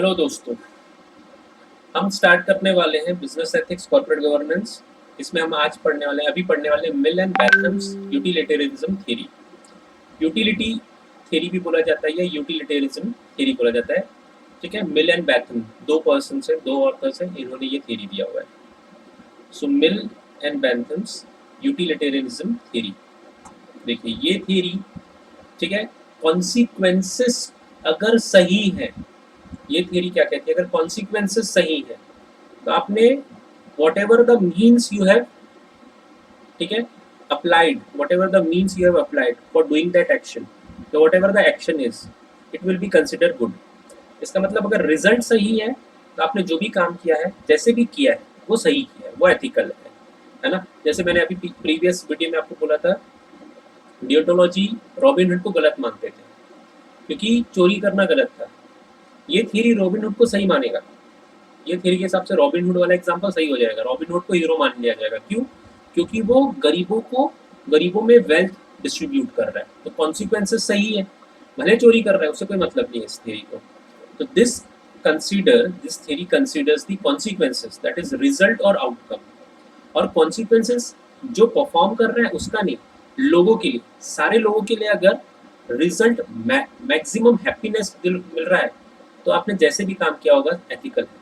Hello दोस्तों, हम start करने वाले हैं बिजनेस एथिक्स कॉर्पोरेट गवर्नेंस। इसमें हम आज पढ़ने वाले हैं मिल एंड बैंथम्स यूटिलिटेरिज्म थ्योरी। यूटिलिटी थ्योरी भी बोला जाता है या यूटिलिटेरिज्म थ्योरी बोला जाता है। ठीक है, मिल एंड बैंथम दो पर्सन है, दो ऑथर्स हैं, इन्होंने ये थ्योरी दिया हुआ है। सो मिल एंड बैंथम्स यूटिलिटेरिज्म थ्योरी। देखिए ये थ्योरी, ठीक है, कॉन्सिक्वेंसेस अगर सही है, ये थ्योरी क्या कहती है, अगर कॉन्सिक्वेंसेस सही है तो आपने whatever the means you have, ठीक है, applied, whatever the means you have applied for doing that action, so whatever the action is, it will be considered good। इसका मतलब अगर रिजल्ट सही है तो आपने जो भी काम किया है, जैसे भी किया है, वो सही किया है, वो एथिकल है ना। जैसे मैंने अभी प्रीवियस वीडियो में आपको बोला था, डियोटोलॉजी रॉबिनहुड को गलत मानते थे क्योंकि चोरी करना गलत था। ये थ्योरी रॉबिनहुड को सही मानेगा। ये थ्योरी के हिसाब से रॉबिनहुड वाला एग्जांपल सही हो जाएगा, रॉबिनहुड को हीरो मान लिया जाएगा। क्यों? क्योंकि वो गरीबों में वेल्थ डिस्ट्रीब्यूट कर रहा है, तो कॉन्सिक्वेंसेस सही है। भले चोरी कर रहा है, उससे कोई मतलब नहीं है इस थ्योरी को। तो this theory considers the consequences, that is result और आउटकम। और कॉन्सिक्वेंसेस जो परफॉर्म कर रहा है उसका नहीं, लोगों के लिए, सारे लोगों के लिए अगर रिजल्ट मैक्सिमम हैप्पीनेस मिल रहा है तो आपने जैसे भी काम किया होगा एथिकल है।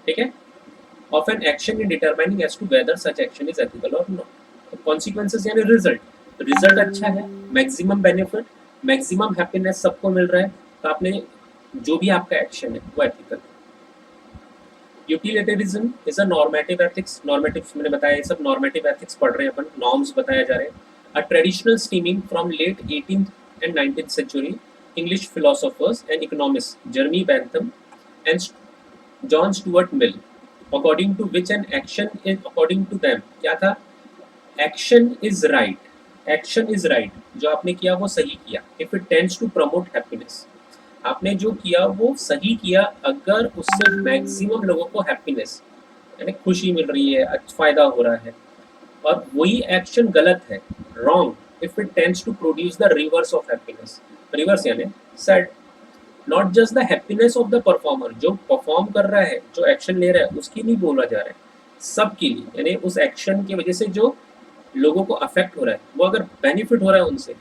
ठीक है, of an action in determining as to whether such action is ethical or not। तो consequences यानी रिजल्ट अच्छा है, मैक्सिमम बेनिफिट, मैक्सिमम हैप्पीनेस सबको मिल रहा है, तो आपने जो भी आपका एक्शन है वो एथिकल है। Utilitarianism is a normative ethics. Normative मैंने बताया, ये सब नॉर्मेटिव एथिक्स पढ़ रहे हैं अपन, नॉर्म्स बताया जा रहे हैं। A traditional steaming from late 18th and 19th century English philosophers and economists Jeremy Bentham and John Stuart Mill, according to which an action is, according to them क्या था, action is right, जो आपने किया वो सही किया, if it tends to promote happiness. आपने जो किया वो सही किया अगर उससे मैक्सिमम लोगों को हैप्पीनेस यानी खुशी मिल रही है, फायदा हो रहा है। और वही एक्शन गलत है, wrong, if it tends to produce the reverse of happiness. Reverse यानी sad. Not just the happiness of the performer, जो परफॉर्म कर रहा है, जो एक्शन ले रहा है, उसकी नहीं बोला जा रहा है, सबके लिए। यानी उस एक्शन की वजह से जो लोगों को अफेक्ट हो रहा है, वो अगर बेनिफिट हो रहा है उनसे,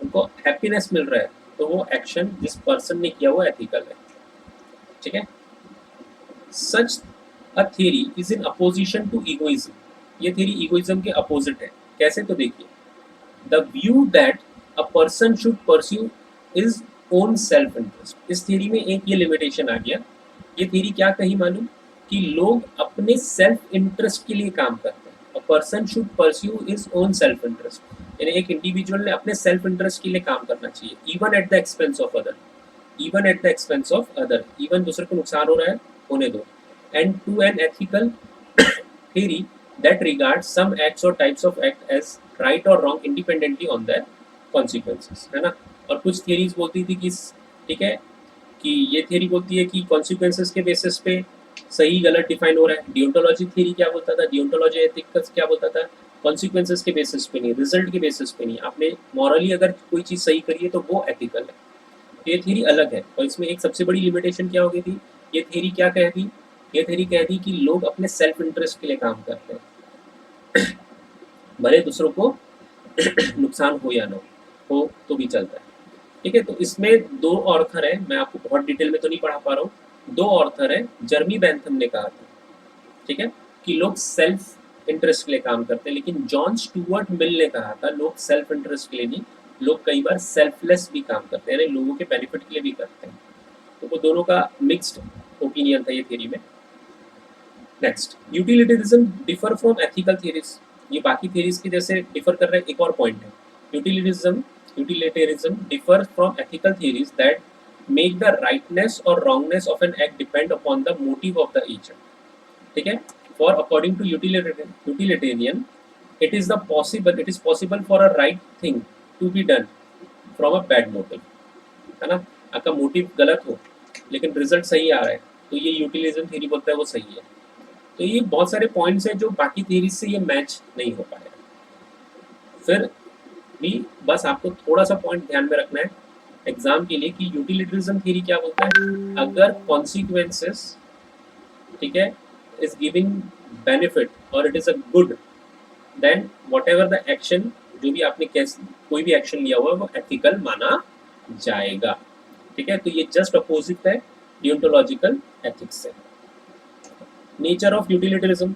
उनको हैप्पीनेस मिल रहा है, तो वो एक्शन जिस पर्सन ने किया वो एथिकल है। ठीक है, such a theory is in opposition to egoism. ये थियरी ईगोइज्म के अपोजिट है। कैसे? तो देखिए, the view that a person should pursue his own self interest. इस थ्योरी में एक ये लिमिटेशन आ गया। ये थ्योरी क्या कही मालूम, कि लोग अपने सेल्फ इंटरेस्ट के लिए काम करते हैं। अ person should pursue his own self interest, यानी एक इंडिविजुअल ने अपने सेल्फ इंटरेस्ट के लिए काम करना चाहिए, even at the expense of other, even दूसरे को नुकसान हो रहा है, होने दो। And to an ethical theory that regard some acts or types of act as right or wrong independently on their consequences, है ना। और कुछ थियरीज बोलती थी कि, ठीक है, कि ये थियरी बोलती है कि कॉन्सिक्वेंसेस के बेसिस पे सही गलत डिफाइन हो रहा है। डियोंटोलॉजी थियरी क्या बोलता था, डियोंटोलॉजी एथिक्स क्या बोलता था, कॉन्सिक्वेंसेस के बेसिस पे नहीं, रिजल्ट के बेसिस पे नहीं, आपने मॉरली अगर कोई चीज़ सही करी है तो वो एथिकल है। तो ये थियरी अलग है। और इसमें एक सबसे बड़ी लिमिटेशन क्या हो गई थी, ये थियरी क्या कहती, ये थियरी कहती कि लोग अपने सेल्फ इंटरेस्ट के लिए काम करते हैं, भले दूसरों को नुकसान हो या ना हो तो भी चलता है। ठीक है, तो इसमें दो ऑर्थर है, मैं आपको बहुत डिटेल में तो नहीं पढ़ा पा रहा हूँ। दो ऑर्थर है, जर्मी बैंथम ने कहा था, ठीक है, कि लोग सेल्फ इंटरेस्ट के लिए काम करते हैं, लेकिन जॉन स्टुअर्ट मिल ने कहा था लोग सेल्फ इंटरेस्ट के लिए नहीं, लोग कई बार सेल्फलेस भी काम करते हैं, यानी लोगों के बेनिफिट के लिए भी करते हैं। तो वो दोनों का मिक्स्ड ओपिनियन था ये थ्योरी में। Next, utilitarianism differ from ethical theories. ये बाकी थियरीज के जैसे डिफर कर रहे हैं, एक और पॉइंट है। यूटिलिटेरिज्म differs from ethical theories that make the rightness or wrongness of an act depend upon the motive of the agent। ठीक है, for according to utilitarian it is possible for a right thing to be done from a bad motive, है ना। आपका motive गलत हो लेकिन result सही आ रहा है, तो ये यूटिलिज्म थ्योरी बोलता है वो सही है। तो ये बहुत सारे पॉइंट्स हैं जो बाकी थ्योरीज से ये मैच नहीं हो पाएगा। फिर भी बस आपको थोड़ा सा पॉइंट ध्यान में रखना है एग्जाम के लिए कि यूटिलिटरिज्म थ्योरी क्या बोलता है, अगर कॉन्सिक्वेंसेस, ठीक है, इज गिविंग बेनिफिट और it is a good, then whatever the action, जो भी आपने कोई भी एक्शन लिया हुआ है वो एथिकल माना जाएगा। ठीक है, तो ये जस्ट अपोजिट है डियोंटोलॉजिकल एथिक्स से। Nature of utilitarianism,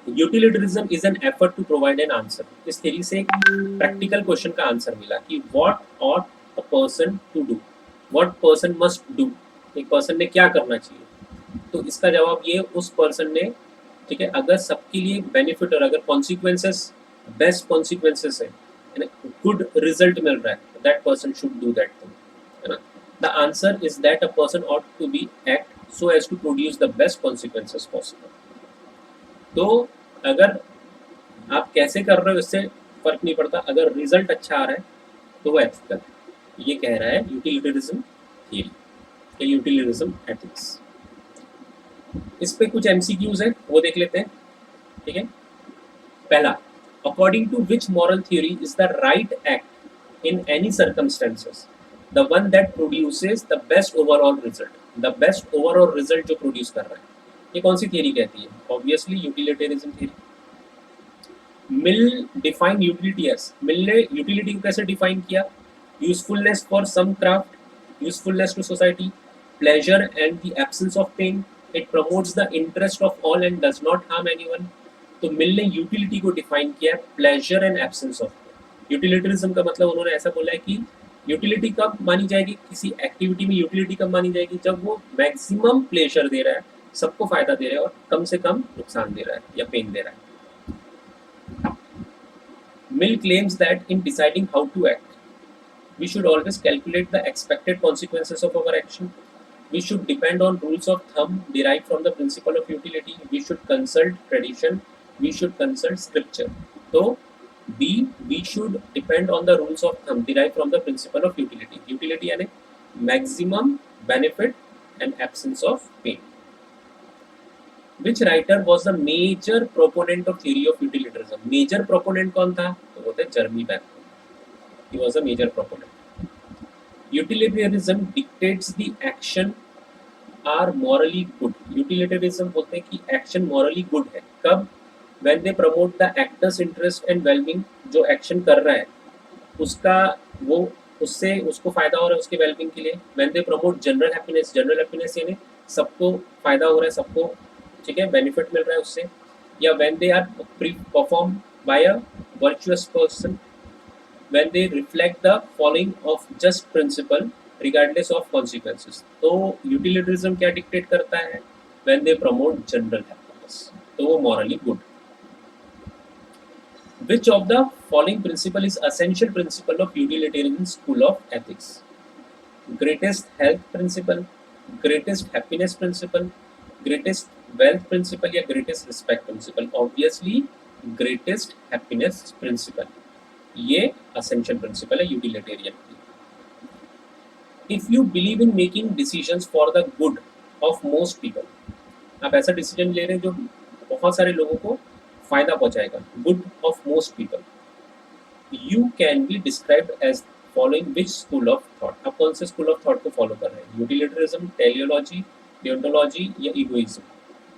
utilitarianism is an effort to provide an answer. इस थ्योरी से एक प्रैक्टिकल क्वेश्चन का आंसर मिला कि what ought a person to do, what person must do, एक पर्सन ने क्या करना चाहिए। तो इसका जवाब ये, उस पर्सन ने, ठीक है, अगर सबके लिए बेनिफिट और अगर कॉन्सिक्वेंसेस बेस्ट कॉन्सिक्वेंसेस है, गुड रिजल्ट मिल रहा है, that person should do that thing, है ना। The answer is that a person ought to be act so as to produce the best consequences possible. तो अगर आप कैसे कर रहे हो इससे फर्क नहीं पड़ता, अगर रिजल्ट अच्छा आ रहा है तो वो एथिकल है। ये कह रहा है यूटिलिटरिज्म थ्योरी या यूटिलिटरिज्म एथिक्स। इस पे कुछ एमसीक्यूज है, वो देख लेते हैं। ठीक है, पहला, according to which moral theory is the right act in any circumstances the one that produces the best overall result. The best overall result जो प्रोड्यूस कर रहा है, ये कौन सी थ्योरी कहती है? Obviously utilitarianism theory. Mill define utility as, Mill ने यूटिलिटी को कैसे डिफाइन किया? Usefulness for some craft, usefulness to society, pleasure and the absence of pain, it promotes the interest of all and does not harm anyone. तो Mill ने utility को define किया pleasure and absence of pain. Utilitarianism का मतलब उन्होंने ऐसा बोला है कि यूटिलिटी कब मानी जाएगी, किसी एक्टिविटी में यूटिलिटी कब मानी जाएगी? जब वो मैक्सिमम प्लेजर दे रहा है, सबको फायदा दे रहा है और कम से कम नुकसान दे रहा है या पेन दे रहा है। Mill claims that in deciding how to act, we should always calculate the expected consequences of our action. We should depend on rules of thumb derived from the principle of utility. We should consult tradition. We should consult scripture. So, B, we should depend on the rules of thumb derived from the principle of utility. Utility यानी maximum benefit and absence of pain. Which writer was the major proponent of theory of utilitarianism? Major proponent कौन था? तो वो थे जर्मी Bentham. He was a major proponent. Utilitarianism dictates the action are morally good. Utilitarianism बोलते हैं कि action morally good है. कब? When they promote the actor's interest and well-being. जो action कर रहा है उसका वो उससे उसको फायदा हो रहा है उसके वेलबींग के लिए. When they promote general happiness. General happiness यानी सबको फायदा हो रहा है, सबको, ठीक है, बेनिफिट मिल रहा है उससे. या when they are perform by a virtuous person, when they reflect the following of just principle regardless of consequences. तो यूटिलिटरिज्म क्या डिक्टेट करता है? When they promote general happiness, तो वो morally good. Which of the following principle is essential principle of utilitarian school of ethics? Greatest health principle, greatest happiness principle, greatest wealth principle या greatest respect principle? Obviously greatest happiness principle. ये essential principle है utilitarian की. If you believe in making decisions for the good of most people, आप ऐसा decision ले रहे हैं जो बहुत सारे लोगों को फायदा पहुंचाएगा, good of most people, you can be described as following which school of thought. आप कौन से स्कूल ऑफ थॉट को फॉलो कर रहे हैं? यूटिलिटरिज्म, टेलियोलॉजी, डियोंटोलॉजी या इगोइज्म?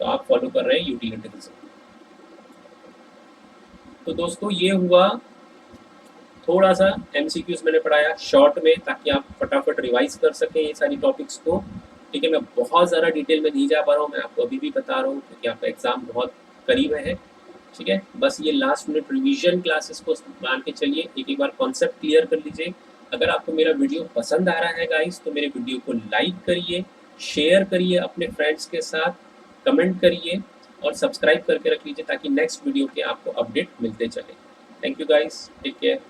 तो आप फॉलो कर रहे हैं यूटिलिटरिज्म. तो दोस्तों ये हुआ थोड़ा सा एमसीक्यूज मैंने पढ़ाया शॉर्ट में, ताकि आप फटाफट रिवाइज कर सकें ये सारी टॉपिक्स को. ठीक है, मैं बहुत ज़्यादा डिटेल में नहीं जा पा रहा हूँ, मैं आपको अभी भी बता रहा हूँ क्योंकि आपका एग्ज़ाम बहुत करीब है. ठीक है, बस ये लास्ट मिनट रिवीजन क्लासेस को मान के चलिए, एक बार कॉन्सेप्ट क्लियर कर लीजिए. अगर आपको मेरा वीडियो पसंद आ रहा है गाइस, तो मेरे वीडियो को लाइक करिए, शेयर करिए अपने फ्रेंड्स के साथ, कमेंट करिए और सब्सक्राइब करके रख लीजिए ताकि नेक्स्ट वीडियो के आपको अपडेट मिलते चले. Thank you guys, take care.